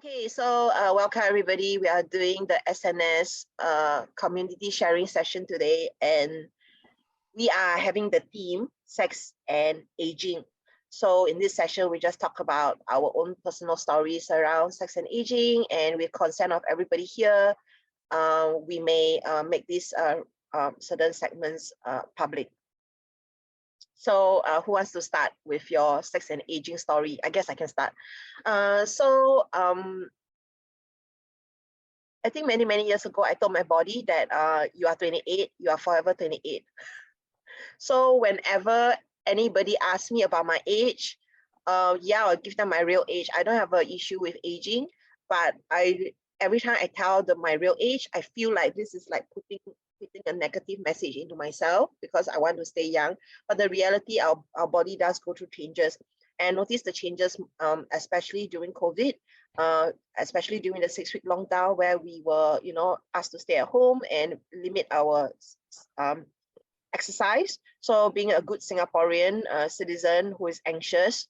Okay, so welcome everybody. We are doing the SNS community sharing session today, and we are having the theme sex and aging. So in this session, we just talk about our own personal stories around sex and aging, and with consent of everybody here, we may make these certain segments public. So who wants to start with your sex and aging story? I guess I can start. I think many years ago, I told my body that you are 28, you are forever 28. So whenever anybody asks me about my age, yeah, I'll give them my real age. I don't have an issue with aging, but every time I tell them my real age, I feel like this is like putting a negative message into myself because I want to stay young. But the reality, our body does go through changes. And notice the changes, especially during COVID, especially during the 6-week lockdown where we were, asked to stay at home and limit our exercise. So being a good Singaporean citizen who is anxious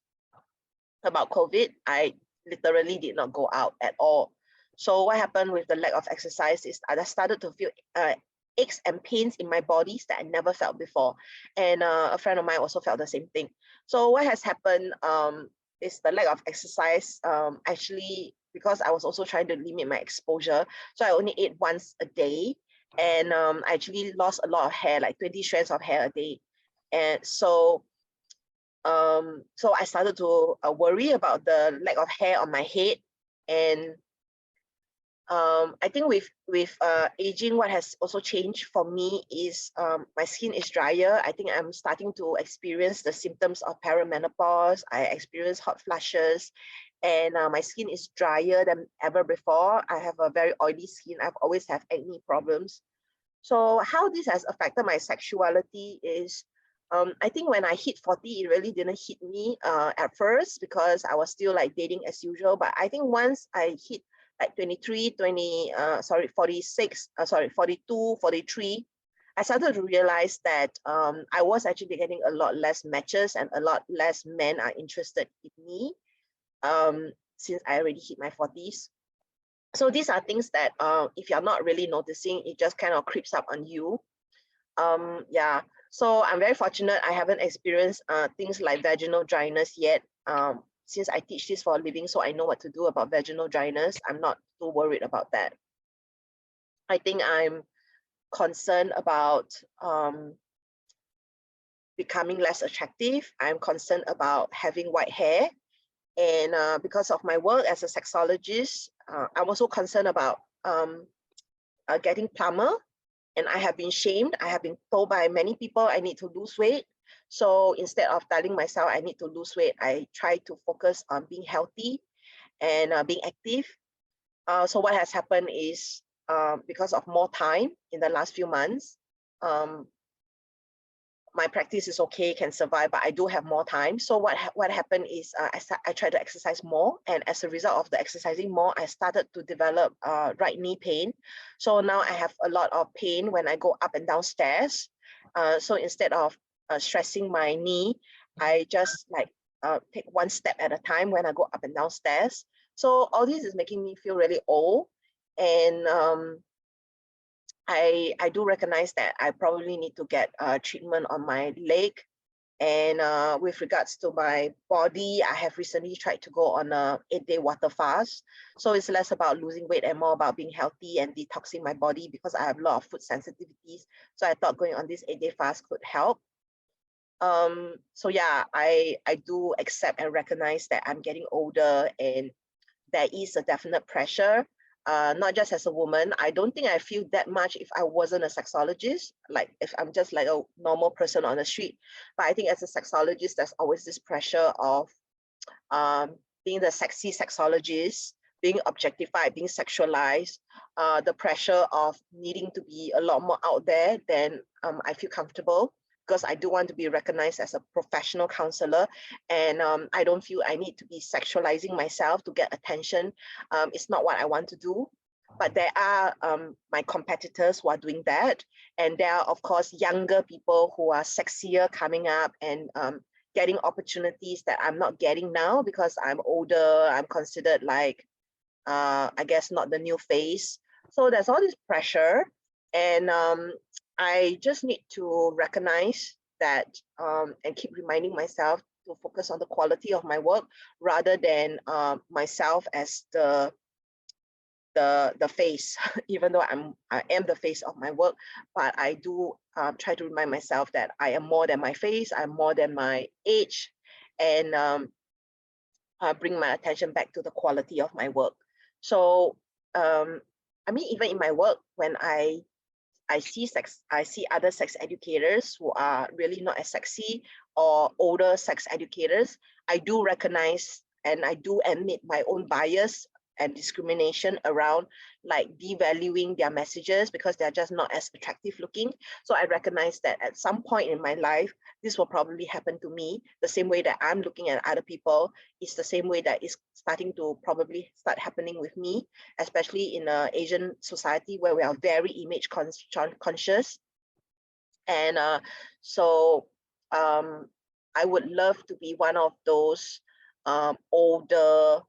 about COVID, I literally did not go out at all. So what happened with the lack of exercise is I started to feel aches and pains in my bodies that I never felt before. And a friend of mine also felt the same thing. So what has happened is the lack of exercise, actually, because I was also trying to limit my exposure. So I only ate once a day, and I actually lost a lot of hair, like 20 strands of hair a day. And so I started to worry about the lack of hair on my head. And I think with aging, what has also changed for me is my skin is drier. I think I'm starting to experience the symptoms of perimenopause. I experience hot flushes, and my skin is drier than ever before. I have a very oily skin. I've always had acne problems. So how this has affected my sexuality is, I think when I hit 40, it really didn't hit me at first because I was still like dating as usual. But I think once I hit like 42, 43, I started to realize that I was actually getting a lot less matches and a lot less men are interested in me since I already hit my 40s. So these are things that if you're not really noticing, it just kind of creeps up on you. Yeah, so I'm very fortunate I haven't experienced things like vaginal dryness yet. Since I teach this for a living, so I know what to do about vaginal dryness. I'm not too worried about that. I think I'm concerned about becoming less attractive. I'm concerned about having white hair. And because of my work as a sexologist, I'm also concerned about getting plumber. And I have been shamed. I have been told by many people I need to lose weight. So instead of telling myself I need to lose weight, I try to focus on being healthy and being active. So what has happened is because of more time in the last few months, my practice is okay, can survive, but I do have more time. So what happened is I tried to exercise more, and as a result of the exercising more, I started to develop right knee pain. So now I have a lot of pain when I go up and down stairs. So instead of stressing my knee, I just like take one step at a time when I go up and down stairs. So all this is making me feel really old, and I do recognize that I probably need to get treatment on my leg. And with regards to my body, I have recently tried to go on a 8-day water fast. So it's less about losing weight and more about being healthy and detoxing my body because I have a lot of food sensitivities. So I thought going on this 8-day fast could help. So yeah, I do accept and recognize that I'm getting older and there is a definite pressure. Not just as a woman, I don't think I feel that much if I wasn't a sexologist, like if I'm just like a normal person on the street. But I think as a sexologist, there's always this pressure of being the sexy sexologist, being objectified, being sexualized, the pressure of needing to be a lot more out there than I feel comfortable, because I do want to be recognized as a professional counselor, and I don't feel I need to be sexualizing myself to get attention. It's not what I want to do. But there are my competitors who are doing that, and there are, of course, younger people who are sexier coming up and getting opportunities that I'm not getting now because I'm older. I'm considered like I guess not the new face. So there's all this pressure, and I just need to recognize that and keep reminding myself to focus on the quality of my work rather than myself as the face. Even though I am the face of my work, but I do try to remind myself that I am more than my face, I'm more than my age, and bring my attention back to the quality of my work. So I mean, even in my work, when I see other sex educators who are really not as sexy, or older sex educators, I do recognize and I do admit my own bias and discrimination around like devaluing their messages because they're just not as attractive looking. So I recognize that at some point in my life, this will probably happen to me. The same way that I'm looking at other people is the same way that is starting to probably start happening with me, especially in an Asian society where we are very image conscious. And so I would love to be one of those older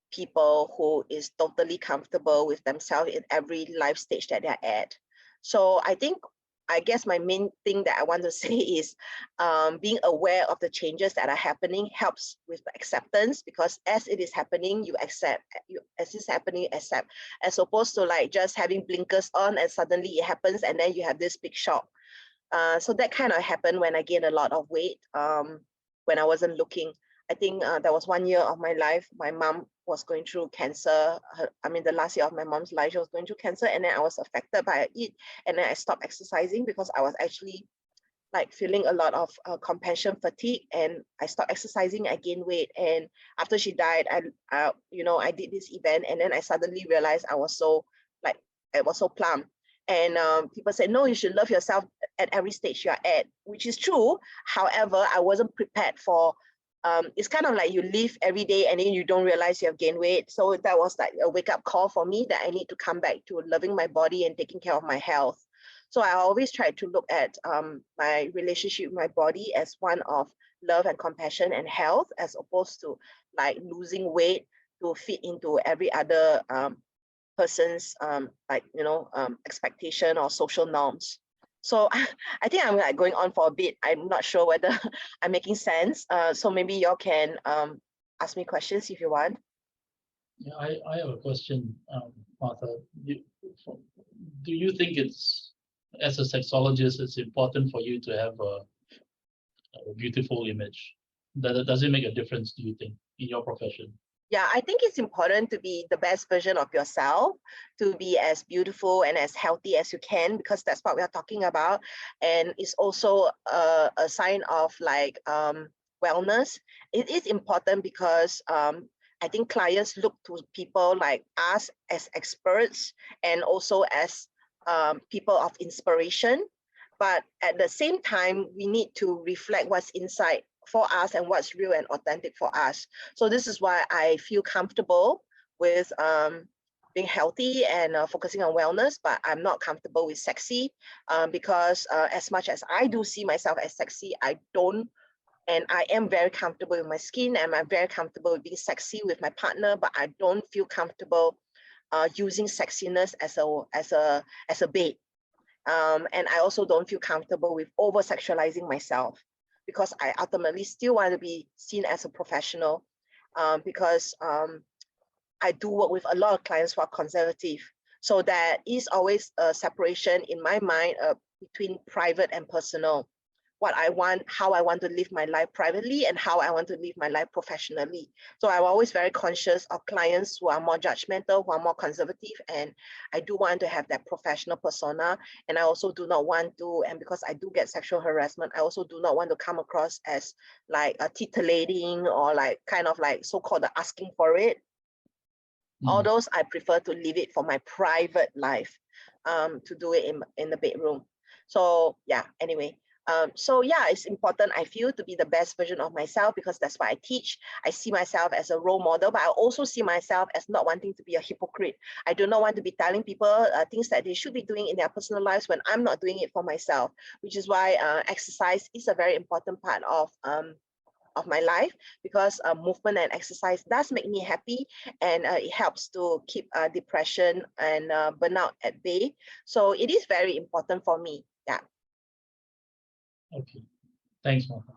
people who is totally comfortable with themselves in every life stage that they're at. So I guess my main thing that I want to say is being aware of the changes that are happening helps with acceptance, because as it is happening, you accept, as it's happening, you accept, as opposed to like just having blinkers on and suddenly it happens and then you have this big shock. So that kind of happened when I gained a lot of weight when I wasn't looking. I think there was 1 year of my life, my mom was going through cancer. The last year of my mom's life, she was going through cancer, and then I was affected by it. And then I stopped exercising because I was actually like feeling a lot of compassion fatigue, and I stopped exercising, I gained weight. And after she died, I did this event, and then I suddenly realized I was so plump. And people said, no, you should love yourself at every stage you're at, which is true. However, I wasn't prepared for it's kind of like you live every day and then you don't realize you have gained weight. So that was like a wake-up call for me that I need to come back to loving my body and taking care of my health. So I always try to look at my relationship with my body as one of love and compassion and health, as opposed to like losing weight to fit into every other person's expectation or social norms. So I think I'm like going on for a bit. I'm not sure whether I'm making sense. So maybe y'all can ask me questions if you want. Yeah, I have a question, Martha. Do you think it's, as a sexologist, it's important for you to have a beautiful image? Does it make a difference, do you think, in your profession? Yeah, I think it's important to be the best version of yourself, to be as beautiful and as healthy as you can, because that's what we are talking about. And it's also a sign of like wellness. It is important because I think clients look to people like us as experts and also as people of inspiration. But at the same time, we need to reflect what's inside for us and what's real and authentic for us. So this is why I feel comfortable with being healthy and focusing on wellness, but I'm not comfortable with sexy because as much as I do see myself as sexy, I don't, and I am very comfortable with my skin, and I'm very comfortable with being sexy with my partner, but I don't feel comfortable using sexiness as a bait. And I also don't feel comfortable with over sexualizing myself, because I ultimately still want to be seen as a professional, because I do work with a lot of clients who are conservative. So there is always a separation in my mind between private and personal. What I want, how I want to live my life privately, and how I want to live my life professionally. So I'm always very conscious of clients who are more judgmental, who are more conservative, and I do want to have that professional persona. And I also do not want to, and because I do get sexual harassment, I also do not want to come across as like a titillating or like kind of like so-called asking for it. All those I prefer to leave it for my private life, to do it in the bedroom. So yeah, anyway. So yeah, it's important, I feel, to be the best version of myself, because that's what I teach. I see myself as a role model, but I also see myself as not wanting to be a hypocrite. I do not want to be telling people things that they should be doing in their personal lives when I'm not doing it for myself, which is why exercise is a very important part of of my life, because movement and exercise does make me happy, and it helps to keep depression and burnout at bay. So it is very important for me. Yeah. Okay. Thanks, Martha.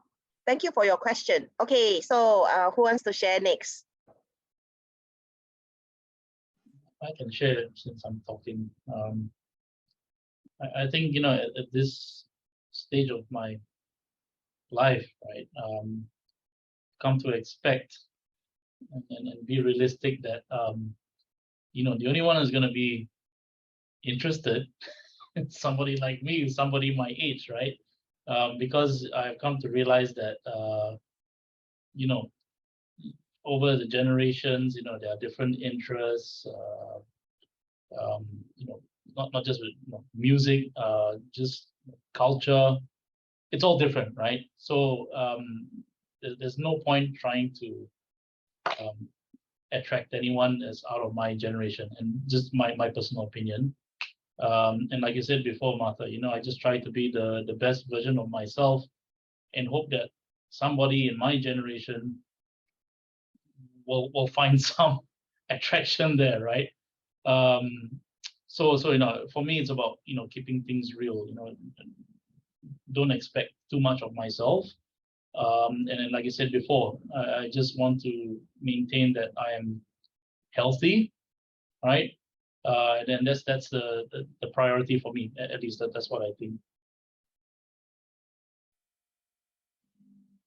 Thank you for your question. Okay, so who wants to share next? I can share since I'm talking. I think, at this stage of my life, right, come to expect and be realistic that, the only one who's going to be interested in somebody like me, somebody my age, right? Because I've come to realize that, over the generations, there are different interests, not just with music, just culture. It's all different, right? So there's no point trying to attract anyone as out of my generation, and just my personal opinion. And like you said before, Martha, I just try to be the best version of myself, and hope that somebody in my generation will find some attraction there, right? So for me, it's about keeping things real. Don't expect too much of myself. And then, like I said before, I just want to maintain that I am healthy, right? And then that's the priority for me. At least that's what I think.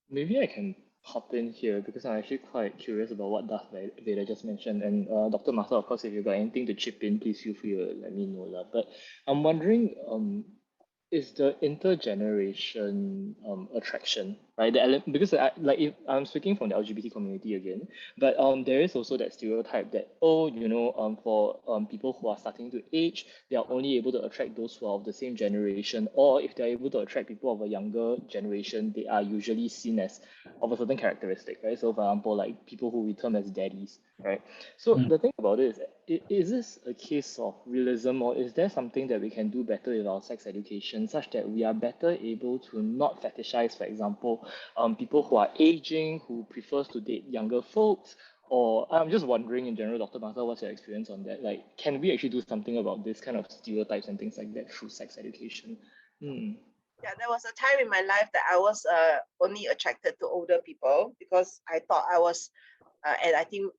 Maybe I can hop in here because I'm actually quite curious about what Darth Vader just mentioned. And Dr. Martha, of course, if you've got anything to chip in, please feel free to let me know. But I'm wondering, is the intergeneration attraction, right? Because if I'm speaking from the LGBT community again, but there is also that stereotype that, for people who are starting to age, they are only able to attract those who are of the same generation, or if they're able to attract people of a younger generation, they are usually seen as of a certain characteristic, right? So for example, like people who we term as daddies, right? So the thing about it is this a case of realism, or is there something that we can do better with our sex education such that we are better able to not fetishize, for example, people who are aging, who prefers to date younger folks? Or I'm just wondering in general, Dr. Martha, what's your experience on that? Like, can we actually do something about this kind of stereotypes and things like that through sex education? Yeah, there was a time in my life that I was only attracted to older people, because I thought I was, and I think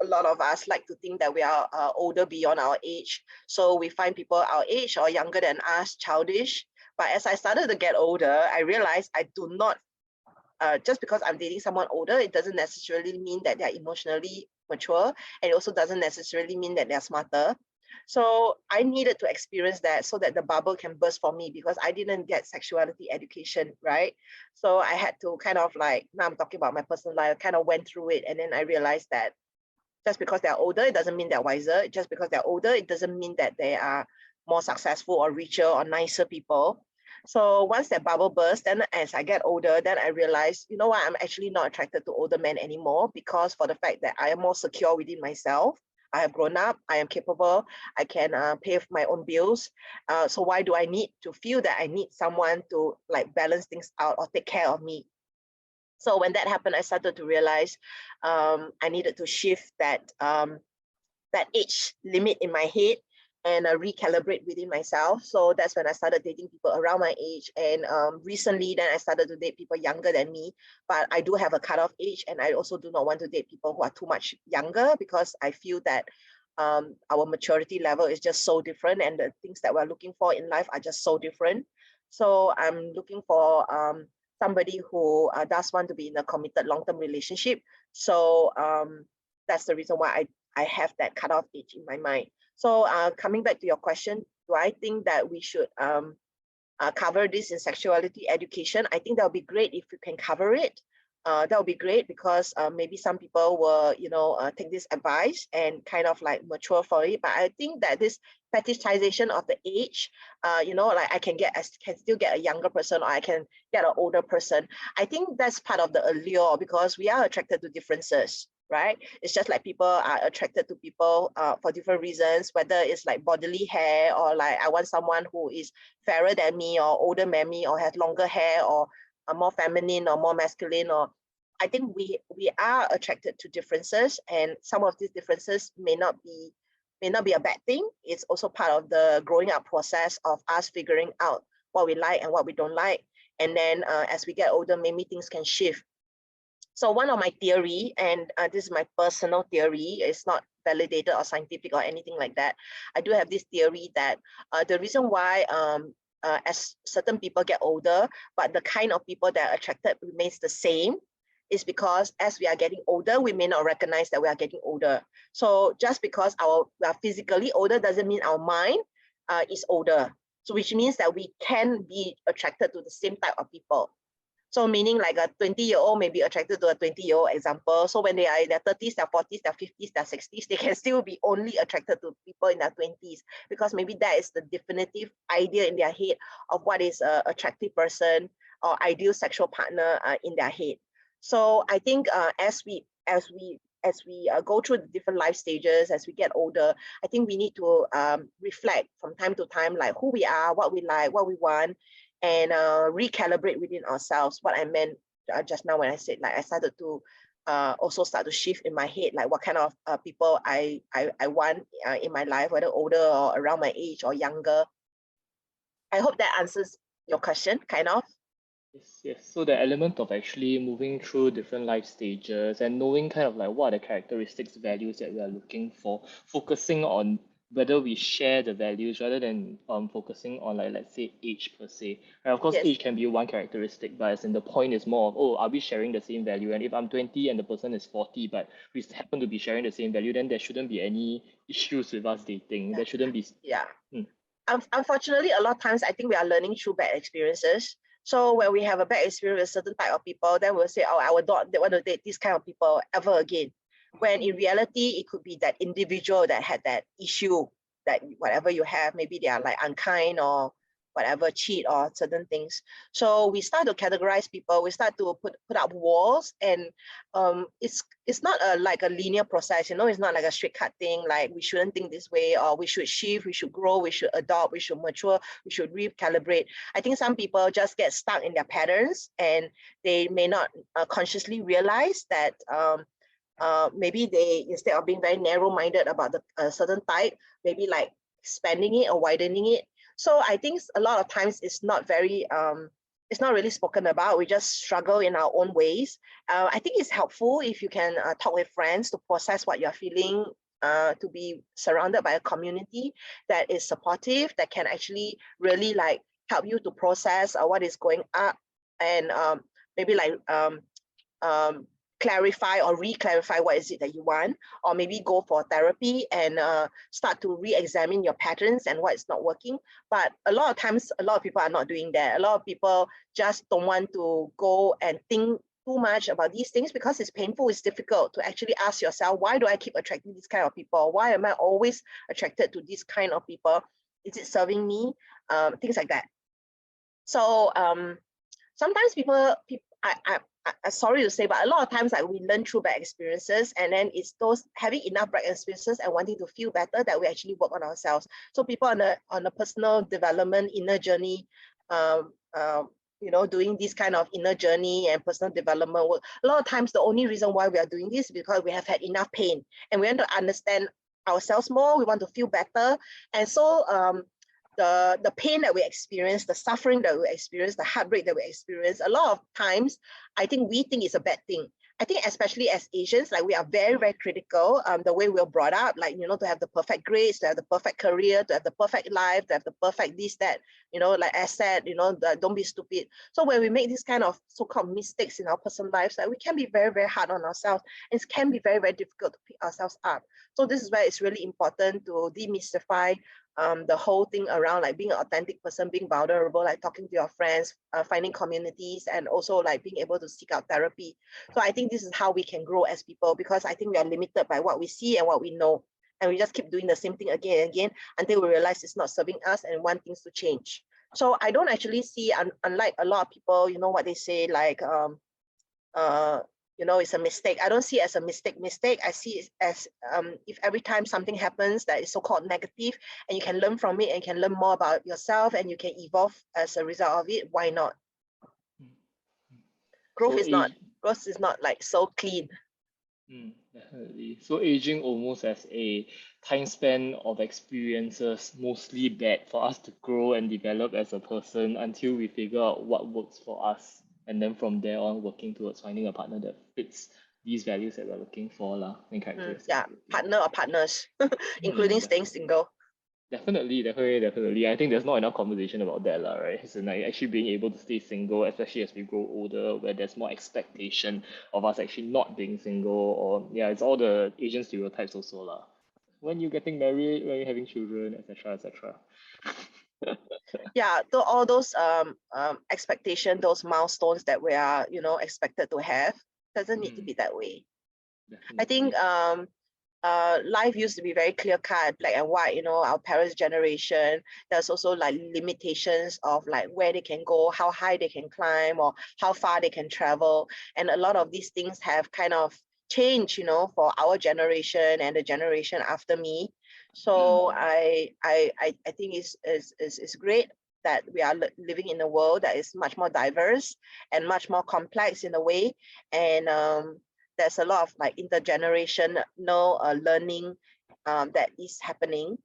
a lot of us like to think that we are older beyond our age. So we find people our age or younger than us childish. But as I started to get older, I realized I do not, just because I'm dating someone older, it doesn't necessarily mean that they're emotionally mature. And it also doesn't necessarily mean that they're smarter. So I needed to experience that so that the bubble can burst for me, because I didn't get sexuality education, right? So I had to kind of like, now I'm talking about my personal life, I kind of went through it, and then I realized that just because they're older, it doesn't mean they're wiser. Just because they're older, it doesn't mean that they are more successful or richer or nicer people. So once that bubble burst, then as I get older, then I realized, you know what, I'm actually not attracted to older men anymore, because for the fact that I am more secure within myself. I have grown up, I am capable, I can pay my own bills. So why do I need to feel that I need someone to like balance things out or take care of me? So when that happened, I started to realize I needed to shift that that age limit in my head and recalibrate within myself. So that's when I started dating people around my age. And recently, then I started to date people younger than me. But I do have a cutoff age, and I also do not want to date people who are too much younger, because I feel that our maturity level is just so different, and the things that we're looking for in life are just so different. So I'm looking for somebody who does want to be in a committed long-term relationship. So that's the reason why I have that cutoff age in my mind. So coming back to your question, do I think that we should cover this in sexuality education? I think that would be great if you can cover it. That would be great, because maybe some people will, take this advice and kind of like mature for it. But I think that this fetishization of the age, like I can still get a younger person, or I can get an older person. I think that's part of the allure, because we are attracted to differences, right? It's just like people are attracted to people for different reasons, whether it's like bodily hair, or like I want someone who is fairer than me or older than me or has longer hair, or more feminine or more masculine, or I think we are attracted to differences, and some of these differences may not be a bad thing. It's also part of the growing up process of us figuring out what we like and what we don't like. And then as we get older, maybe things can shift. So one of my theory, and this is my personal theory, it's not validated or scientific or anything like that. I do have this theory that the reason why as certain people get older, but the kind of people that are attracted remains the same, is because as we are getting older, we may not recognize that we are getting older. So just because we are physically older doesn't mean our mind is older. So which means that we can be attracted to the same type of people. So meaning like a 20-year-old may be attracted to a 20-year-old example. So when they are in their 30s, their 40s, their 50s, their 60s, they can still be only attracted to people in their 20s, because maybe that is the definitive idea in their head of what is an attractive person or ideal sexual partner in their head. So I think as we go through the different life stages, as we get older, I think we need to reflect from time to time, like who we are, what we like, what we want, and recalibrate within ourselves. What I meant just now when I said, like, I started to also start to shift in my head, like what kind of people I want in my life, whether older or around my age or younger. I hope that answers your question, kind of. Yes. So the element of actually moving through different life stages and knowing kind of like what are the characteristics, values that we are looking for, focusing on whether we share the values rather than focusing on, like, let's say, age per se. And of course, Yes. age can be one characteristic, but as in the point is more of, oh, are we sharing the same value? And if I'm 20 and the person is 40, but we happen to be sharing the same value, then there shouldn't be any issues with us dating. There shouldn't be. Yeah. Unfortunately, a lot of times I think we are learning through bad experiences. So when we have a bad experience with certain type of people, then we'll say, oh, I would not want to date this kind of people ever again. When in reality, it could be that individual that had that issue, that whatever you have, maybe they are like unkind or whatever, cheat or certain things. So we start to categorize people, we start to put up walls, and it's not like a linear process, it's not like a straight cut thing, like we shouldn't think this way, or we should shift, we should grow, we should adopt, we should mature, we should recalibrate. I think some people just get stuck in their patterns, and they may not consciously realize that maybe they, instead of being very narrow-minded about the certain type, maybe like expanding it or widening it. So I think a lot of times it's not very, it's not really spoken about. We just struggle in our own ways. I think it's helpful if you can talk with friends to process what you're feeling, to be surrounded by a community that is supportive, that can actually really like help you to process what is going up, and maybe like clarify or re-clarify what is it that you want, or maybe go for therapy and start to re-examine your patterns and what is not working. But a lot of times, a lot of people are not doing that. A lot of people just don't want to go and think too much about these things because it's painful, it's difficult to actually ask yourself, why do I keep attracting this kind of people? Why am I always attracted to this kind of people? Is it serving me? Things like that. So sometimes people I'm sorry to say, but a lot of times, like, we learn through bad experiences, and then it's those having enough bad experiences and wanting to feel better that we actually work on ourselves. So people on a personal development, inner journey, doing this kind of inner journey and personal development work, a lot of times the only reason why we are doing this is because we have had enough pain and we want to understand ourselves more, we want to feel better. And so the pain that we experience, the suffering that we experience, the heartbreak that we experience, a lot of times, I think we think it's a bad thing. I think especially as Asians, like, we are very, very critical, the way we were brought up, like, to have the perfect grades, to have the perfect career, to have the perfect life, to have the perfect this, that, like I said, don't be stupid. So when we make these kind of so-called mistakes in our personal lives, like, we can be very, very hard on ourselves. It can be very, very difficult to pick ourselves up. So this is where it's really important to demystify the whole thing around, like, being an authentic person, being vulnerable, like talking to your friends, finding communities, and also like being able to seek out therapy. So I think this is how we can grow as people, because I think we are limited by what we see and what we know, and we just keep doing the same thing again and again until we realize it's not serving us and want things to change. So I don't actually see, unlike a lot of people, what they say, like it's a mistake. I don't see it as a mistake. I see it as if every time something happens that is so-called negative, and you can learn from it and can learn more about yourself and you can evolve as a result of it, why not? Growth So is not growth is not like so clean. Definitely. So aging almost as a time span of experiences, mostly bad for us to grow and develop as a person until we figure out what works for us. And then from there on, working towards finding a partner that fits these values that we're looking for, and characteristics. Yeah, partner or partners, including staying single. Definitely. I think there's not enough conversation about that, right? So like actually being able to stay single, especially as we grow older, where there's more expectation of us actually not being single, or yeah, it's all the Asian stereotypes also, when you're getting married, when you're having children, etc., etc. Yeah, all those expectation, those milestones that we are, expected to have, doesn't need to be that way. I think life used to be very clear cut, black and white, our parents' generation. There's also like limitations of like where they can go, how high they can climb, or how far they can travel. And a lot of these things have kind of changed, for our generation and the generation after me. So I think it's great that we are living in a world that is much more diverse and much more complex in a way. And there's a lot of like intergenerational learning that is happening,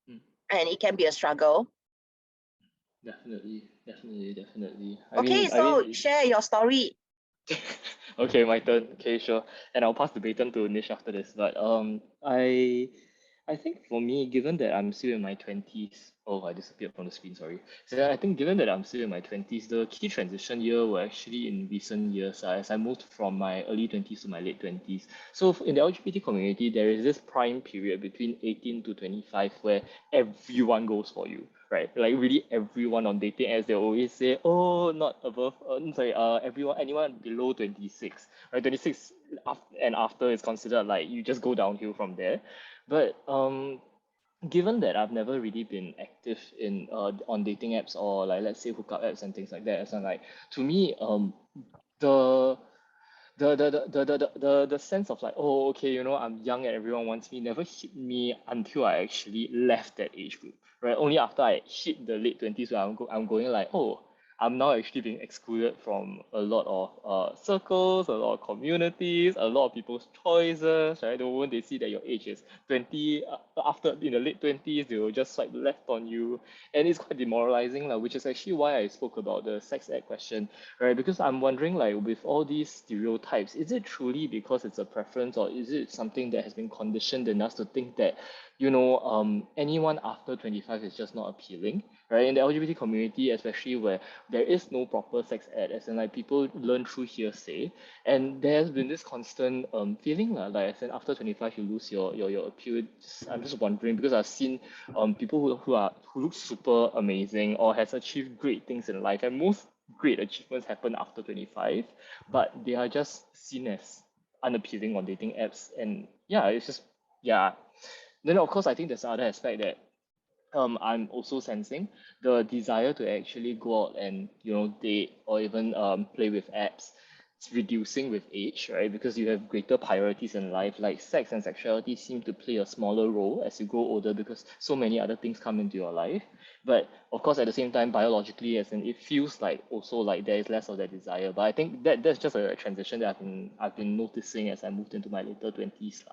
and it can be a struggle. Definitely. Share your story. Okay, my turn. Okay, sure. And I'll pass the baton to Nish after this. But I think for me, given that I'm still in my 20s, oh, I disappeared from the screen, sorry. So I think given that I'm still in my 20s, the key transition year were actually in recent years as I moved from my early 20s to my late 20s. So in the LGBT community, there is this prime period between 18 to 25 where everyone goes for you, right? Like really everyone on dating apps, they always say, oh, not above, anyone below 26, right? 26 and after is considered like you just go downhill from there. But given that I've never really been active in on dating apps or like let's say hookup apps and things like that, as in like to me the the sense of like, oh, okay, I'm young and everyone wants me never hit me until I actually left that age group, right? Only after I hit the late 20s where I'm going like, oh, I'm now actually being excluded from a lot of circles, a lot of communities, a lot of people's choices, right? The moment they see that your age is 20, after in the late 20s, they will just swipe left on you. And it's quite demoralizing, which is actually why I spoke about the sex ed question, right? Because I'm wondering, like, with all these stereotypes, is it truly because it's a preference, or is it something that has been conditioned in us to think that, anyone after 25 is just not appealing, right? In the LGBT community, especially where there is no proper sex ed, as in like people learn through hearsay, and there's been this constant feeling like, as in after 25 you lose your appeal. I'm just wondering because I've seen people who look super amazing or has achieved great things in life, and most great achievements happen after 25, but they are just seen as unappealing on dating apps. And yeah, it's just, yeah. Then of course I think there's the other aspect that I'm also sensing the desire to actually go out and date or even play with apps. It's reducing with age, right? Because you have greater priorities in life, like sex and sexuality seem to play a smaller role as you grow older because so many other things come into your life. But of course, at the same time, biologically, as in it feels like also like there is less of that desire. But I think that's just a transition that I've been noticing as I moved into my later 20s.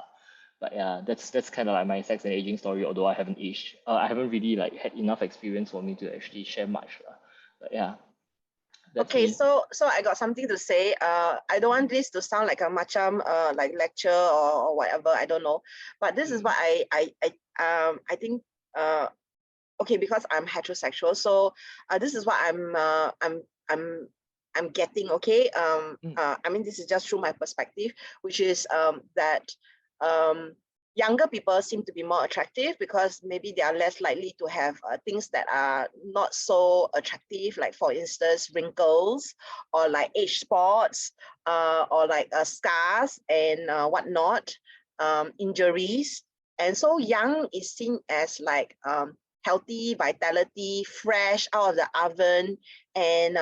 But yeah, that's kind of like my sex and aging story. Although I haven't aged, I haven't really like had enough experience for me to actually share much. But yeah, that's Okay, me. so I got something to say. I don't want this to sound like a macam like lecture or whatever. I don't know, but this is what I think. Okay, because I'm heterosexual, so this is what I'm getting. Okay, I mean, this is just through my perspective, which is that younger people seem to be more attractive because maybe they are less likely to have things that are not so attractive, like for instance wrinkles or like age spots or like scars and whatnot, injuries. And so young is seen as like healthy, vitality, fresh out of the oven, and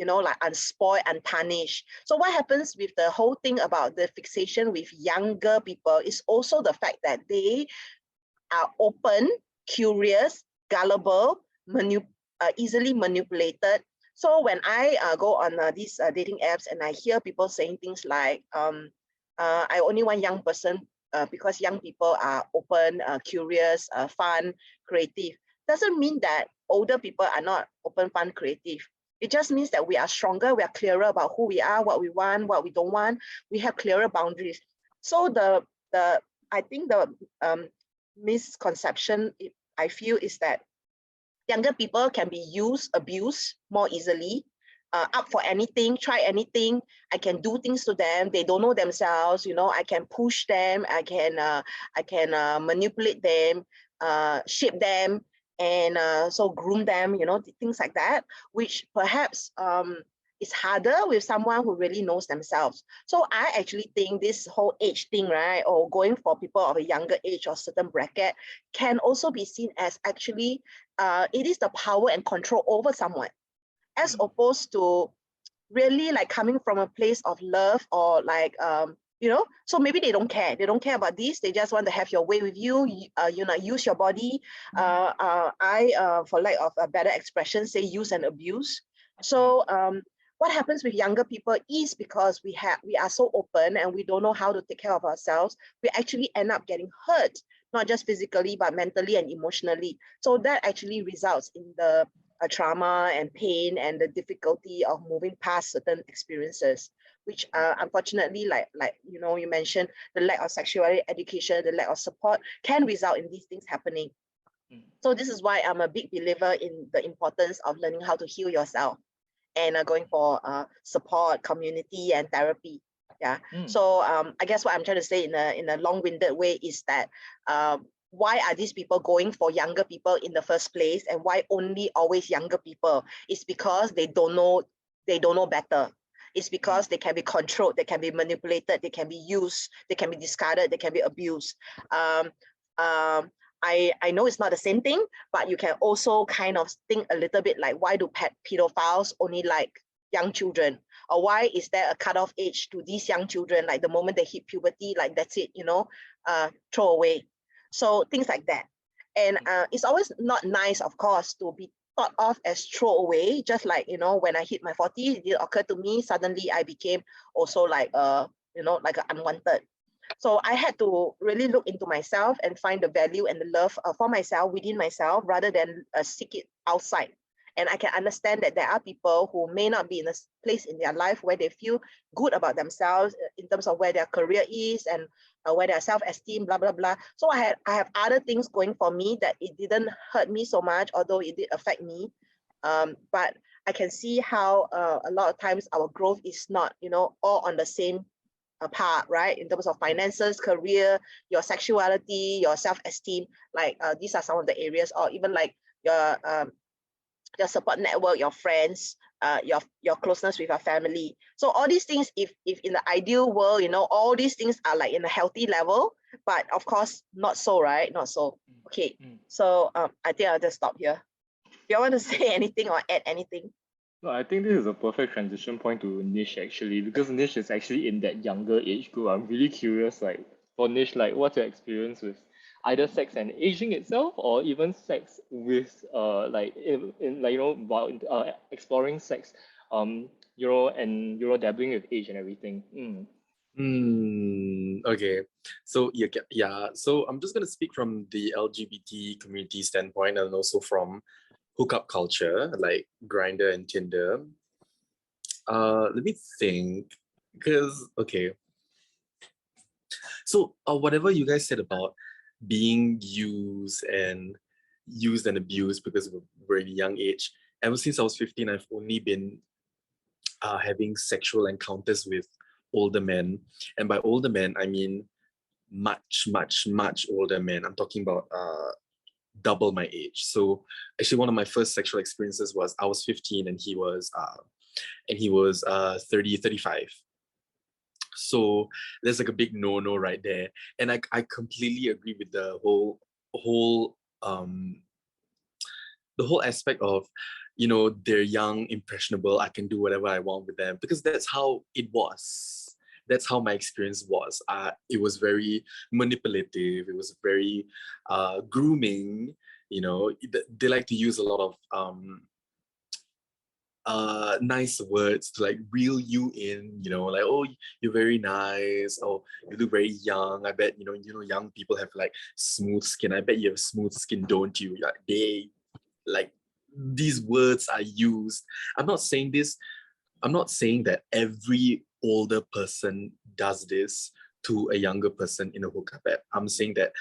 like unspoiled, untarnished. So what happens with the whole thing about the fixation with younger people is also the fact that they are open, curious, gullible, easily manipulated. So when I go on these dating apps and I hear people saying things like, I only want young person because young people are open, curious, fun, creative, doesn't mean that older people are not open, fun, creative. It just means that we are stronger, we are clearer about who we are, what we want, what we don't want. We have clearer boundaries. So the I think the misconception I feel is that younger people can be used, abused more easily, up for anything, try anything. I can do things to them. They don't know themselves. You know, I can push them. I can manipulate them, shape them, and so groom them. You know, things like that, which perhaps is harder with someone who really knows themselves. So I actually think this whole age thing, right, or going for people of a younger age or certain bracket, can also be seen as actually it is the power and control over someone, as opposed to really like coming from a place of love or like you know, so maybe they don't care about this, they just want to have your way with you, you know, use your body. I for lack of a better expression, say use and abuse. So what happens with younger people is because we are so open and we don't know how to take care of ourselves, we actually end up getting hurt, not just physically but mentally and emotionally. So that actually results in the trauma and pain and the difficulty of moving past certain experiences, which unfortunately, like you know, you mentioned the lack of sexuality education, the lack of support can result in these things happening. So this is why I'm a big believer in the importance of learning how to heal yourself and going for support, community, and therapy. Yeah. So I guess what I'm trying to say in a long-winded way is that why are these people going for younger people in the first place, and why only always younger people? It's because they don't know better. It's because they can be controlled, they can be manipulated, they can be used, they can be discarded, they can be abused. I know it's not the same thing, but you can also kind of think a little bit like, why do pedophiles only like young children? Or why is there a cutoff age to these young children? Like the moment they hit puberty, like that's it, you know, throw away. So things like that. And it's always not nice, of course, to be thought of as throwaway. Just like, you know, when I hit my 40s, it did occur to me, suddenly I became also like, you know, like unwanted. So I had to really look into myself and find the value and the love for myself within myself, rather than seek it outside. And I can understand that there are people who may not be in a place in their life where they feel good about themselves in terms of where their career is and where their self-esteem, blah, blah, blah. So I have other things going for me that it didn't hurt me so much, although it did affect me. But I can see how a lot of times our growth is not, you know, all on the same part, right? In terms of finances, career, your sexuality, your self-esteem, like these are some of the areas, or even like your support network, your friends, your closeness with your family. So all these things, if in the ideal world, you know, all these things are like in a healthy level, but of course not so, right? Not so. Okay. So I think I'll just stop here. Do you want to say anything or add anything? No, I think this is a perfect transition point to Nish actually, because Nish is actually in that younger age group. I'm really curious, like for Nish, like what's your experience with either sex and aging itself, or even sex with like in like you know while exploring sex, you know, and you know dabbling with age and everything. Okay. So yeah. So I'm just gonna speak from the LGBT community standpoint, and also from hookup culture, like Grindr and Tinder. Let me think. Because okay. So whatever you guys said about being used and abused because of a very young age, ever since I was 15, I've only been having sexual encounters with older men. And by older men, I mean much, much, much older men. I'm talking about double my age. So actually one of my first sexual experiences was I was 15 and he was 30, 35. So there's like a big no-no right there. And I completely agree with the whole aspect of, you know, they're young, impressionable, I can do whatever I want with them, because that's how it was. That's how my experience was. It was very manipulative. It was very grooming. You know, they like to use a lot of nice words to like reel you in, like, oh, you're very nice, oh, you look very young. I bet young people have like smooth skin. I bet you have smooth skin, don't you? Like these words are used. I'm not saying that every older person does this to a younger person in a hookup app. I'm saying that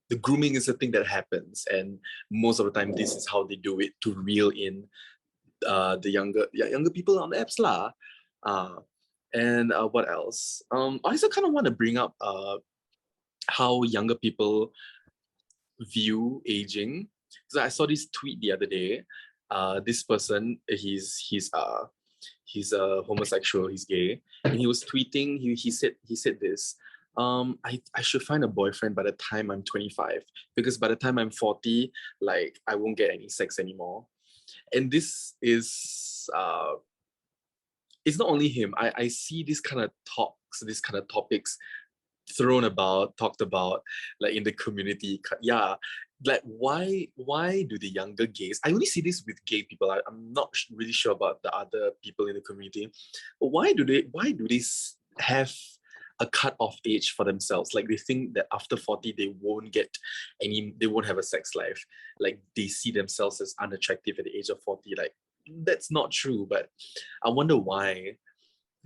the grooming is a thing that happens, and most of the time this is how they do it to reel in the younger people on the apps lah. And what else? I also kind of want to bring up how younger people view aging. Because I saw this tweet the other day. This person, he's homosexual, he's gay, and he was tweeting. He said this. I should find a boyfriend by the time I'm 25, because by the time I'm 40, like I won't get any sex anymore. And this is it's not only him. I see this kind of topics talked about like in the community. Yeah, like why do the younger gays, I only see this with gay people, I'm not really sure about the other people in the community, but why do they have a cut-off age for themselves? Like they think that after 40 they won't have a sex life. Like they see themselves as unattractive at the age of 40. Like that's not true, but I wonder why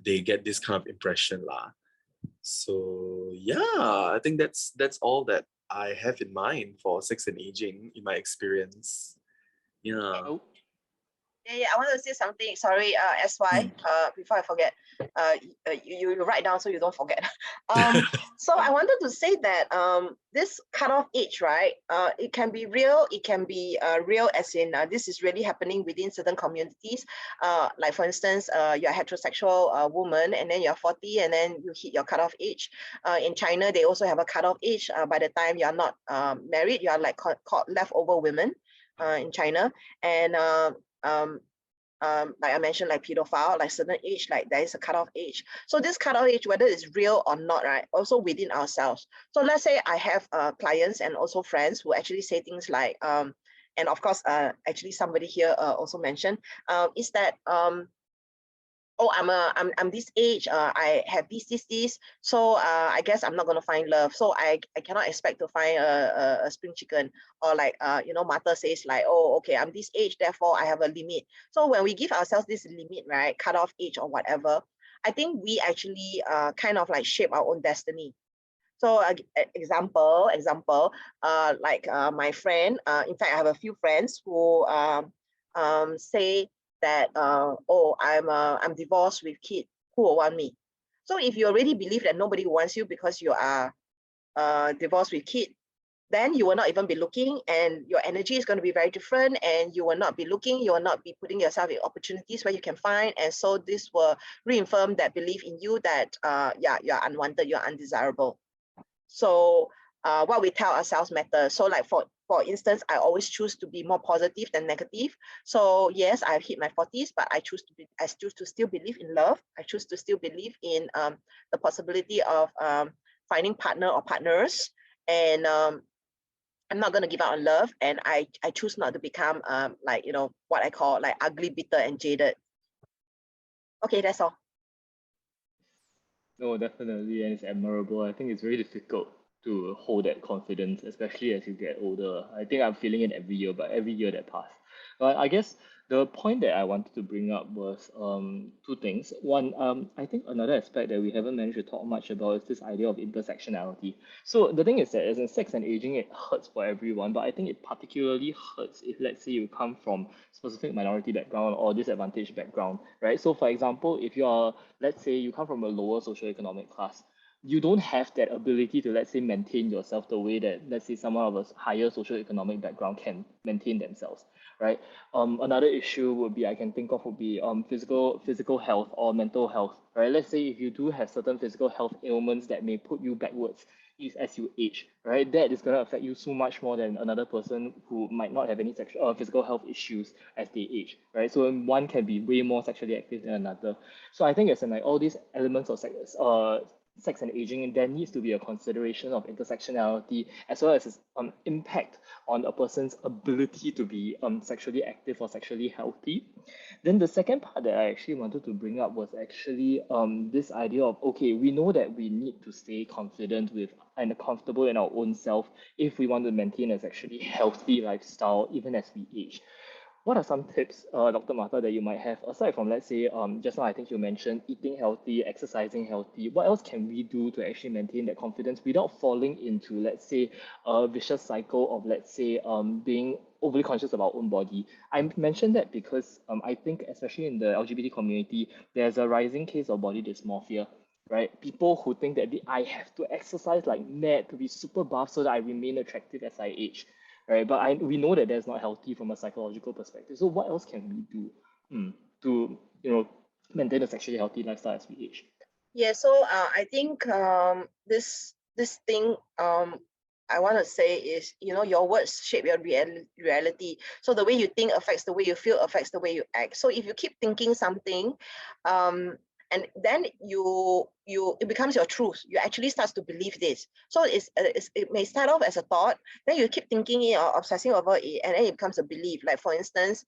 they get this kind of impression lah. So yeah, I think that's all that I have in mind for sex and aging in my experience. Yeah. Oh, Yeah, I want to say something. Sorry, SY. Before I forget, you write down so you don't forget. So I wanted to say that this cutoff age, right? It can be real. It can be real, as in this is really happening within certain communities. Like for instance, you're a heterosexual woman, and then you're 40, and then you hit your cutoff age. In China, they also have a cutoff age. By the time you're not married, you are like called leftover women in China, and like I mentioned, like pedophile, like certain age, like there is a cutoff age. So this cutoff age, whether it's real or not, right, also within ourselves. So let's say I have clients and also friends who actually say things like, and of course, actually somebody here also mentioned, is that oh, I'm this age, I have this, so I guess I'm not going to find love. So I cannot expect to find a spring chicken. Or like, Martha says like, oh, okay, I'm this age, therefore I have a limit. So when we give ourselves this limit, right, cut off age or whatever, I think we actually kind of like shape our own destiny. So example, like my friend, in fact, I have a few friends who say that oh, I'm divorced with kid, who will want me? So if you already believe that nobody wants you because you are divorced with kid, then you will not even be looking, and your energy is going to be very different, and you will not be looking, you will not be putting yourself in opportunities where you can find. And so this will reaffirm that belief in you that yeah, you're unwanted, you're undesirable. So what we tell ourselves matters. So like for instance, I always choose to be more positive than negative. So yes, I've hit my 40s, but I choose to still believe in love. I choose to still believe in the possibility of finding partner or partners. And I'm not going to give up on love. And I choose not to become like, what I call like ugly, bitter, and jaded. Okay, that's all. no, definitely, and it's admirable. I think it's very difficult to hold that confidence, especially as you get older. I think I'm feeling it every year, but every year that passed. But I guess the point that I wanted to bring up was two things. One, I think another aspect that we haven't managed to talk much about is this idea of intersectionality. So the thing is that as in sex and aging, it hurts for everyone, but I think it particularly hurts if, let's say, you come from specific minority background or disadvantaged background, right? So for example, if you are, let's say you come from a lower socioeconomic class, you don't have that ability to, let's say, maintain yourself the way that, let's say, someone of a higher socioeconomic background can maintain themselves, right? Another issue would be, I can think of, would be physical health or mental health, right? Let's say if you do have certain physical health ailments that may put you backwards as you age, right? That is going to affect you so much more than another person who might not have any physical health issues as they age, right? So one can be way more sexually active than another. So I think it's in like all these elements of sex and aging, there needs to be a consideration of intersectionality as well as its impact on a person's ability to be sexually active or sexually healthy. Then the second part that I actually wanted to bring up was actually this idea of, okay, we know that we need to stay confident with and comfortable in our own self if we want to maintain a sexually healthy lifestyle even as we age. What are some tips, Dr. Martha, that you might have aside from, let's say, just now I think you mentioned eating healthy, exercising healthy? What else can we do to actually maintain that confidence without falling into, let's say, a vicious cycle of, let's say, being overly conscious of our own body? I mentioned that because I think, especially in the LGBT community, there's a rising case of body dysmorphia. Right, people who think that I have to exercise like mad to be super buff so that I remain attractive as I age, right? But we know that that's not healthy from a psychological perspective. So what else can we do to maintain a sexually healthy lifestyle as we age? Yeah, so I think this thing I want to say is, your words shape your reality. So the way you think affects the way you feel, affects the way you act. So if you keep thinking something, and then it becomes your truth. You actually start to believe this. So it may start off as a thought, then you keep thinking it or obsessing over it, and then it becomes a belief. Like for instance,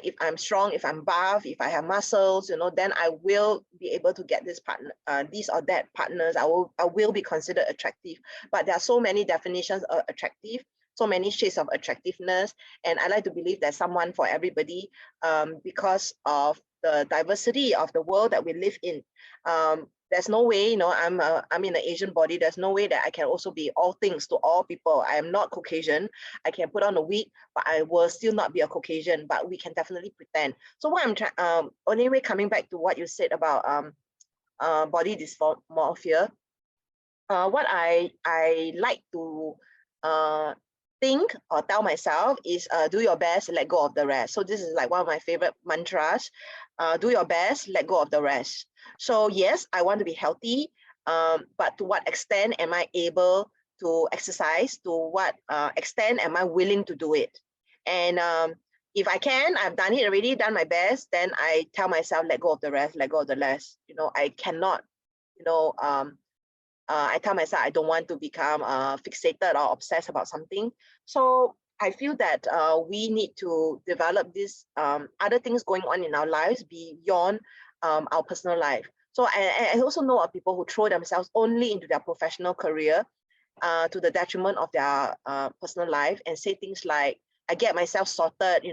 if I'm strong, if I'm buff, if I have muscles, then I will be able to get this partner, this or that partners. I will be considered attractive. But there are so many definitions of attractive, so many shades of attractiveness, and I like to believe there's someone for everybody, because of the diversity of the world that we live in. There's no way, I'm in an Asian body. There's no way that I can also be all things to all people. I am not Caucasian. I can put on a wig, but I will still not be a Caucasian. But we can definitely pretend. So what I'm trying, anyway, coming back to what you said about body dysmorphia, what I like to think or tell myself is do your best, let go of the rest. So this is like one of my favorite mantras. Do your best, let go of the rest. So yes, I want to be healthy, but to what extent am I able to exercise? To what extent am I willing to do it? And if I can, I've done it already, done my best, then I tell myself, let go of the rest, let go of the rest. I cannot, I tell myself I don't want to become fixated or obsessed about something. So I feel that we need to develop these other things going on in our lives beyond our personal life. So I also know of people who throw themselves only into their professional career to the detriment of their personal life, and say things like, I get myself sorted,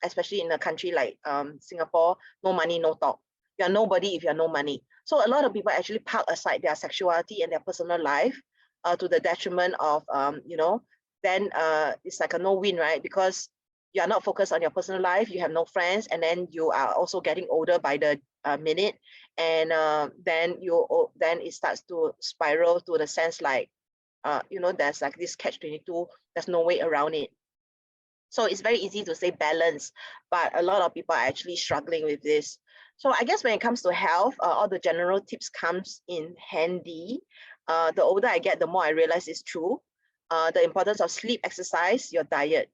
especially in a country like Singapore, no money, no talk. You're nobody if you're no money. So a lot of people actually park aside their sexuality and their personal life to the detriment of, then it's like a no-win, right? Because you are not focused on your personal life, you have no friends, and then you are also getting older by the minute, and then it starts to spiral to the sense like, there's like this catch-22, there's no way around it. So it's very easy to say balance, but a lot of people are actually struggling with this. So I guess when it comes to health, all the general tips comes in handy. The older I get, the more I realize it's true. The importance of sleep, exercise, your diet.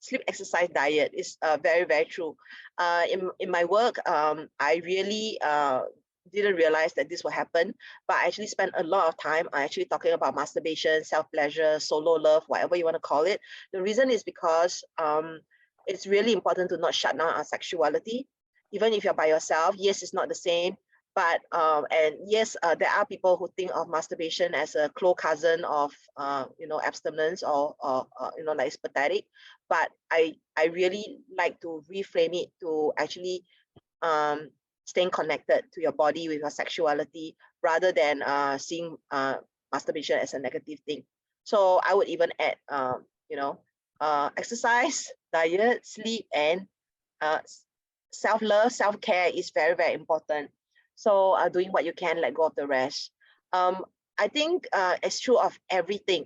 Sleep, exercise, diet is very, very true. In my work, I really didn't realize that this will happen, but I actually spent a lot of time actually talking about masturbation, self-pleasure, solo love, whatever you want to call it. The reason is because it's really important to not shut down our sexuality. Even if you're by yourself, yes, it's not the same, but and yes, there are people who think of masturbation as a close cousin of abstinence or like it's pathetic, but I really like to reframe it to actually staying connected to your body with your sexuality, rather than seeing masturbation as a negative thing. So I would even add exercise, diet, sleep, and self-love, self-care is very, very important. So doing what you can, let go of the rest. I think it's true of everything.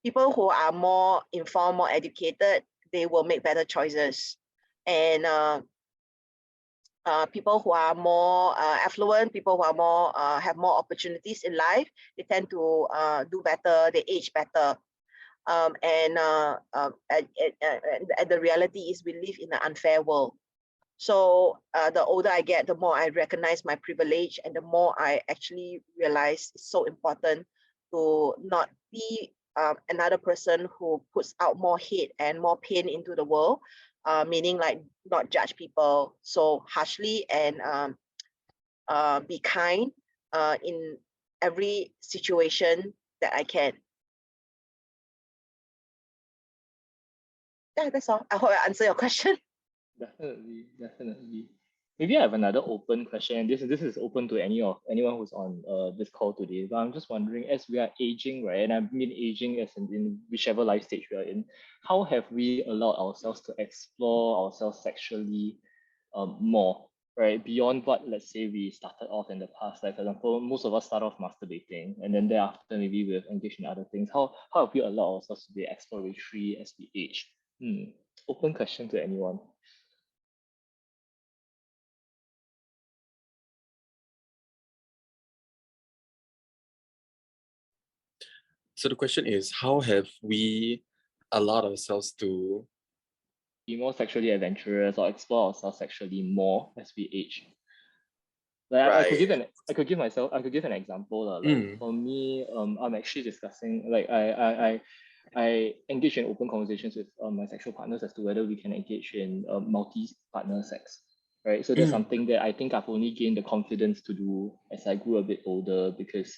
People who are more informed, more educated, they will make better choices. And people who are more affluent, people who are more have more opportunities in life, they tend to do better, they age better. And the reality is we live in an unfair world. So the older I get, the more I recognize my privilege, and the more I actually realize it's so important to not be another person who puts out more hate and more pain into the world, meaning like not judge people so harshly, and be kind in every situation that I can. Yeah, that's all. I hope I answer your question. Definitely, definitely. Maybe I have another open question. This is open to anyone who's on this call today. But I'm just wondering, as we are aging, right? And I mean aging as in whichever life stage we are in, how have we allowed ourselves to explore ourselves sexually more, right? Beyond what, let's say, we started off in the past. Like for example, most of us start off masturbating, and then thereafter maybe we've engaged in other things. How have we allowed ourselves to be exploratory as we age? Open question to anyone. So the question is, how have we allowed ourselves to be more sexually adventurous or explore ourselves sexually more as we age? Like I could right? give an example. Like for me, I'm actually discussing, like I engage in open conversations with my sexual partners as to whether we can engage in multi-partner sex, right? So that's something that I think I've only gained the confidence to do as I grew a bit older, because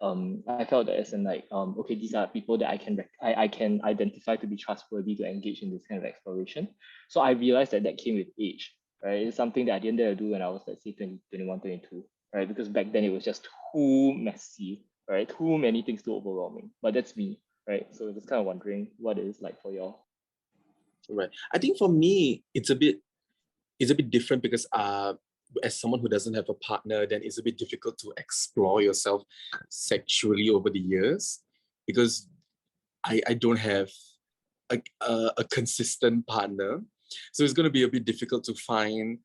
I felt that as in like okay, these are people that I can identify to be trustworthy to engage in this kind of exploration. So I realized that that came with age, right? It's something that I didn't dare to do when I was, let's say, 20, 21, 22, right? Because back then it was just too messy, right? Too many things too overwhelming. But that's me, right? So just kind of wondering what it is like for y'all. Right. I think for me, it's a bit different because as someone who doesn't have a partner, then it's a bit difficult to explore yourself sexually over the years, because I don't have a consistent partner. So it's going to be a bit difficult to find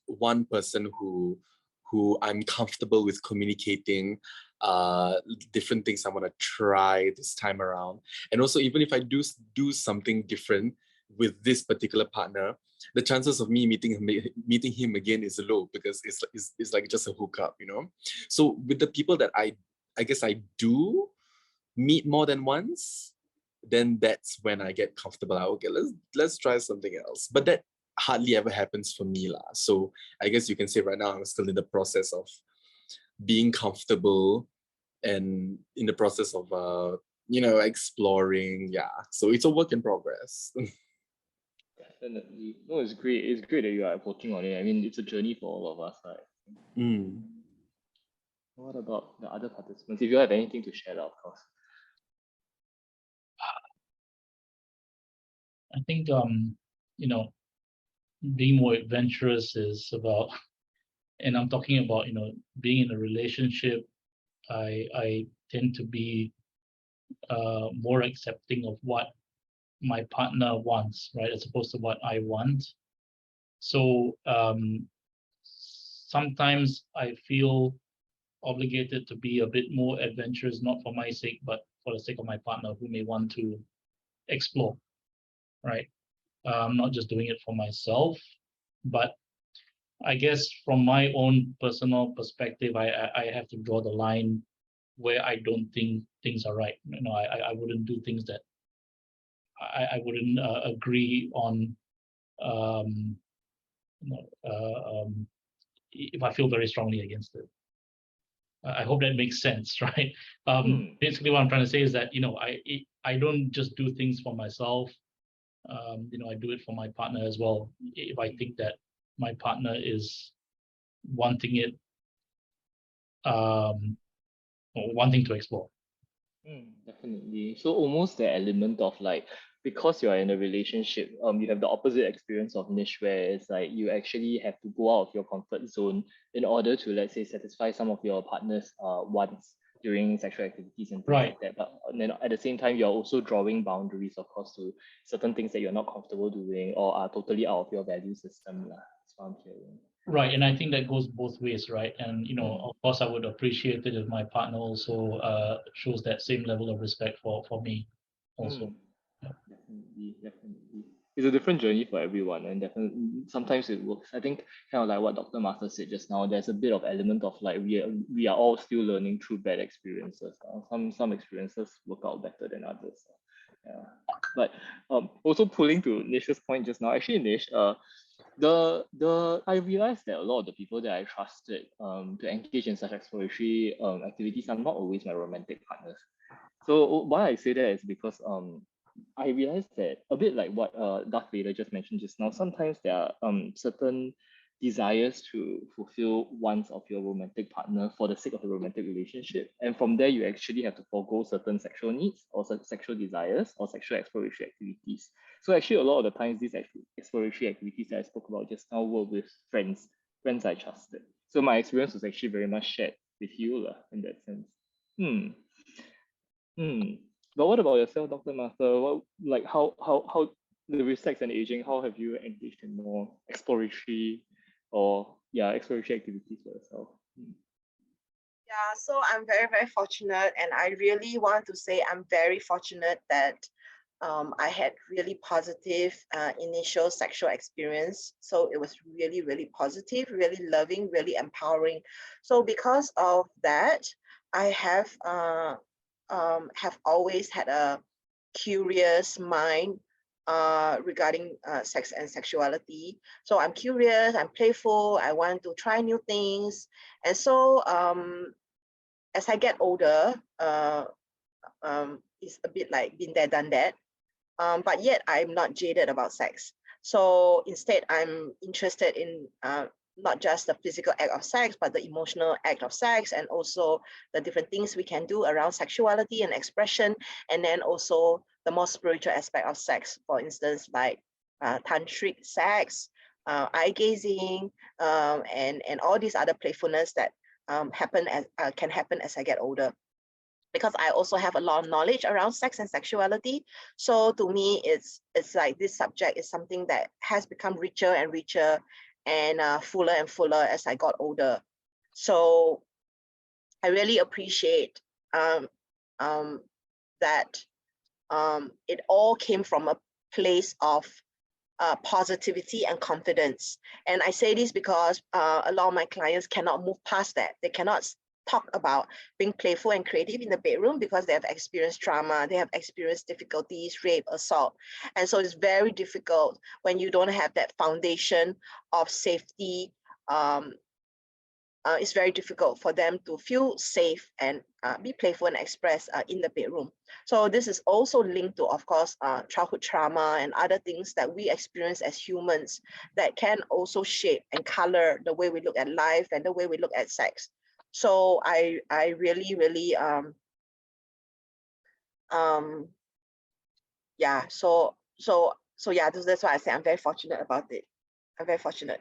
one person who I'm comfortable with communicating different things I want to try this time around. And also, even if I do something different with this particular partner, the chances of me meeting him again is low, because it's like just a hookup, you know. So with the people that I guess I do meet more than once, then that's when I get comfortable. Okay, let's try something else. But that hardly ever happens for me lah. So I guess you can say right now I'm still in the process of being comfortable and in the process of exploring. Yeah, so it's a work in progress. Definitely. No, it's great. It's great that you are working on it. I mean, it's a journey for all of us, right? What about the other participants? If you have anything to share, of course. I think being more adventurous is about, and I'm talking about being in a relationship. I tend to be more accepting of what my partner wants, right, as opposed to what I want. So sometimes I feel obligated to be a bit more adventurous, not for my sake, but for the sake of my partner who may want to explore, right? I'm not just doing it for myself, but I guess from my own personal perspective, I have to draw the line where I don't think things are right. I wouldn't do things that I wouldn't agree on. If I feel very strongly against it. I hope that makes sense, right? Basically, what I'm trying to say is that I don't just do things for myself. I do it for my partner as well. If I think that my partner is wanting it, or wanting to explore. Definitely. So almost the element of like, because you're in a relationship, you have the opposite experience of Nish, where it's like you actually have to go out of your comfort zone in order to, let's say, satisfy some of your partner's wants during sexual activities and things like that. But then at the same time, you're also drawing boundaries, of course, to certain things that you're not comfortable doing or are totally out of your value system. That's what I'm hearing. Right, and I think that goes both ways, right? And of course, I would appreciate it if my partner also shows that same level of respect for me, also. Definitely. it's a different journey for everyone, and definitely sometimes it works. I think kind of like what Dr. Martha said just now, there's a bit of element of like we are all still learning through bad experiences. Some experiences work out better than others. Yeah. But also pulling to Nish's point just now, actually Nish, I realized that a lot of the people that I trusted to engage in such exploratory activities are not always my romantic partners. So why I say that is because I realized that a bit like what Darth Vader just mentioned just now, sometimes there are certain desires to fulfill wants of your romantic partner for the sake of the romantic relationship. And from there, you actually have to forego certain sexual needs or sexual desires or sexual exploratory activities. So actually, a lot of the times, these exploratory activities that I spoke about just now were with friends I trusted. So my experience was actually very much shared with you in that sense. But what about yourself, Dr. Martha? What, like how with sex and aging, how have you engaged in more exploratory exploratory activities for yourself? Yeah, so I'm very, very fortunate, and I really want to say I'm very fortunate that I had really positive initial sexual experience. So it was really, really positive, really loving, really empowering. So because of that, I have always had a curious mind regarding sex and sexuality. So I'm curious, I'm playful, I want to try new things. And so as I get older, it's a bit like been there, done that. But yet I'm not jaded about sex. So instead, I'm interested in not just the physical act of sex, but the emotional act of sex, and also the different things we can do around sexuality and expression, and then also the more spiritual aspect of sex, for instance, like tantric sex, eye gazing, and all these other playfulness that can happen as I get older, because I also have a lot of knowledge around sex and sexuality. So to me, it's like this subject is something that has become richer and richer and fuller and fuller as I got older. So I really appreciate that it all came from a place of positivity and confidence. And I say this because a lot of my clients cannot move past that. They cannot talk about being playful and creative in the bedroom because they have experienced trauma, they have experienced difficulties, rape, assault. And so it's very difficult when you don't have that foundation of safety. It's very difficult for them to feel safe and be playful and express in the bedroom. So this is also linked to, of course, childhood trauma and other things that we experience as humans that can also shape and color the way we look at life and the way we look at sex. So I really, really, yeah, so yeah, that's why I say I'm very fortunate about it. I'm very fortunate.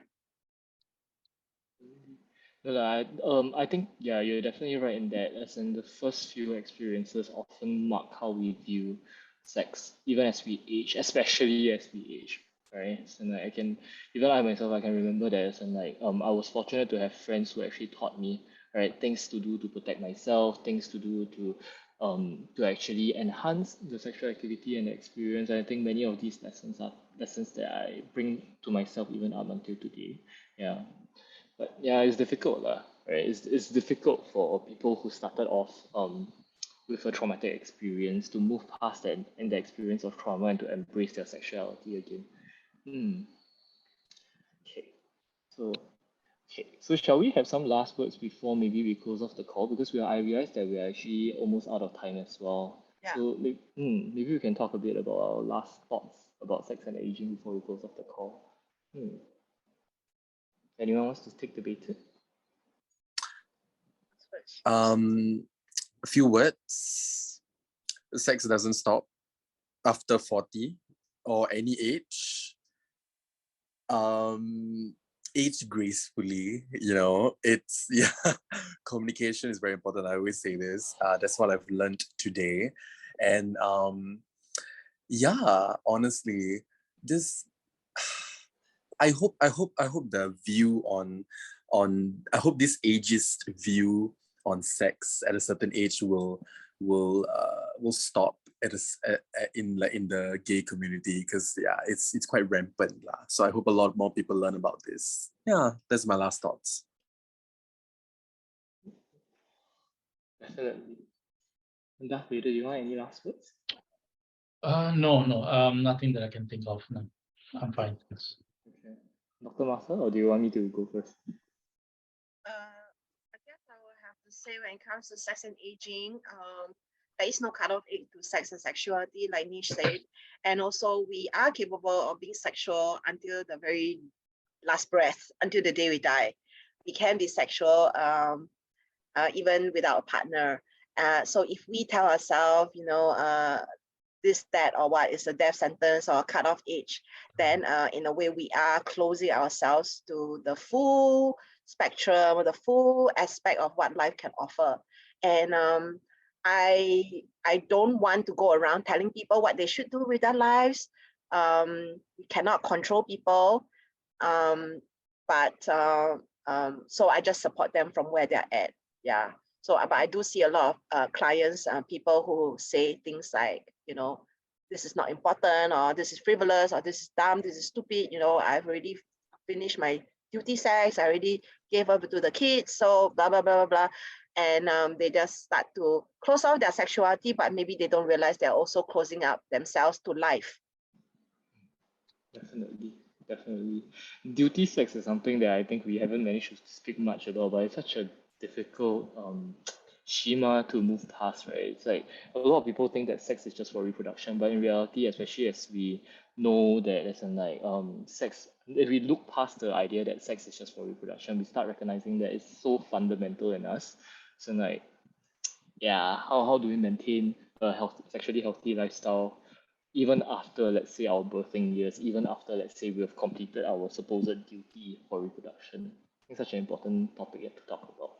I think you're definitely right in that. As in the first few experiences often mark how we view sex, even as we age, especially as we age, right? So like even I myself, I can remember that, and like I was fortunate to have friends who actually taught me, right, things to do to protect myself, things to do to actually enhance the sexual activity and the experience. And I think many of these lessons are lessons that I bring to myself even up until today. Yeah. But yeah, it's difficult, lah, right? It's difficult for people who started off with a traumatic experience to move past that and the experience of trauma and to embrace their sexuality again. Okay, so so shall we have some last words before maybe we close off the call, because I realize that we are actually almost out of time as well. Yeah. So maybe we can talk a bit about our last thoughts about sex and aging before we close off the call. Anyone wants to take the bait? A few words. Sex doesn't stop after 40 or any age. Age gracefully, it's communication is very important. I always say this. That's what I've learned today. And honestly, this I hope the view on I hope this ageist view on sex at a certain age will stop, in the gay community, because yeah, it's quite rampant lah. So I hope a lot more people learn about this. Yeah, that's my last thoughts. Definitely. And Darth Vader, do you want any last words? No, nothing that I can think of. No, I'm fine. Thanks. Okay. Dr. Martha, or do you want me to go first? I guess I will have to say when it comes to sex and aging, there is no cutoff age to sex and sexuality, like Nish said. And also, we are capable of being sexual until the very last breath, until the day we die. We can be sexual even without a partner. So if we tell ourselves, this, that, or what is a death sentence or a cutoff age, then in a way we are closing ourselves to the full spectrum or the full aspect of what life can offer. And I don't want to go around telling people what they should do with their lives. We cannot control people, but so I just support them from where they're at. Yeah. So, but I do see a lot of clients, people who say things like, this is not important, or this is frivolous, or this is dumb, this is stupid. I've already finished my duty sex. I already gave up to the kids. So blah, blah, blah, blah, blah. And they just start to close off their sexuality, but maybe they don't realize they're also closing up themselves to life. Definitely. Duty sex is something that I think we haven't managed to speak much about, but it's such a difficult schema to move past, right? It's like a lot of people think that sex is just for reproduction, but in reality, especially as we know that there's sex, if we look past the idea that sex is just for reproduction, we start recognizing that it's so fundamental in us. So yeah, how do we maintain a sexually healthy lifestyle even after, let's say, our birthing years, even after, let's say, we have completed our supposed duty for reproduction? It's such an important topic to talk about.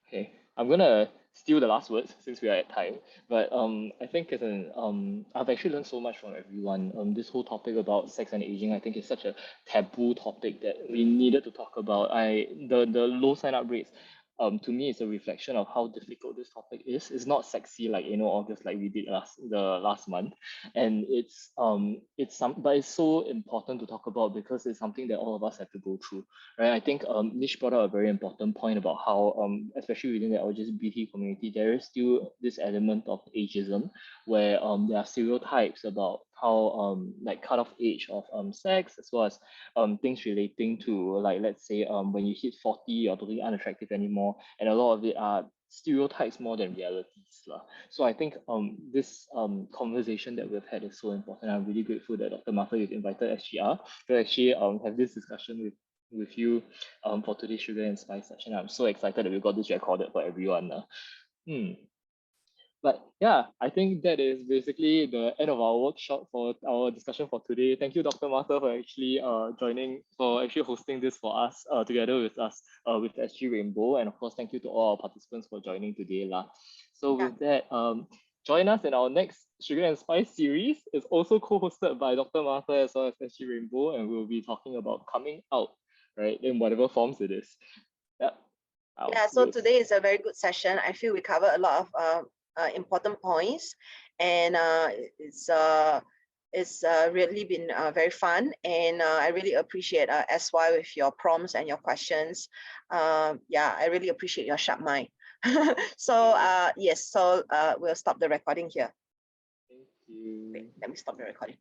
Okay, I'm gonna steal the last words since we are at time. But I think I've actually learned so much from everyone. This whole topic about sex and aging, I think, is such a taboo topic that we needed to talk about. The low sign up rates, to me, it's a reflection of how difficult this topic is. It's not sexy like August, like we did the last month, and but it's so important to talk about because it's something that all of us have to go through, right? I think Nish brought up a very important point about how especially within the LGBT community, there is still this element of ageism where there are stereotypes about how like cutoff age of sex, as well as things relating to, like, let's say when you hit 40, you're totally unattractive anymore, and a lot of it are stereotypes more than realities lah. So I think this conversation that we've had is so important. I'm really grateful that Dr. Martha, you've invited SGR to actually have this discussion with you for today's Sugar and Spice session. I'm so excited that we got this recorded for everyone. But yeah, I think that is basically the end of our workshop for our discussion for today. Thank you, Dr. Martha, for actually hosting this for us together with us with SGRainbow. And of course, thank you to all our participants for joining today. So with that, join us in our next Sugar and Spice series. It's also co-hosted by Dr. Martha as well as SGRainbow, and we'll be talking about coming out, right, in whatever forms it is. Yeah, so today is a very good session. I feel we covered a lot of important points, and it's really been very fun, and I really appreciate SY with your prompts and your questions. Yeah, I really appreciate your sharp mind. So yes, so we'll stop the recording here. Thank you. Wait, let me stop the recording.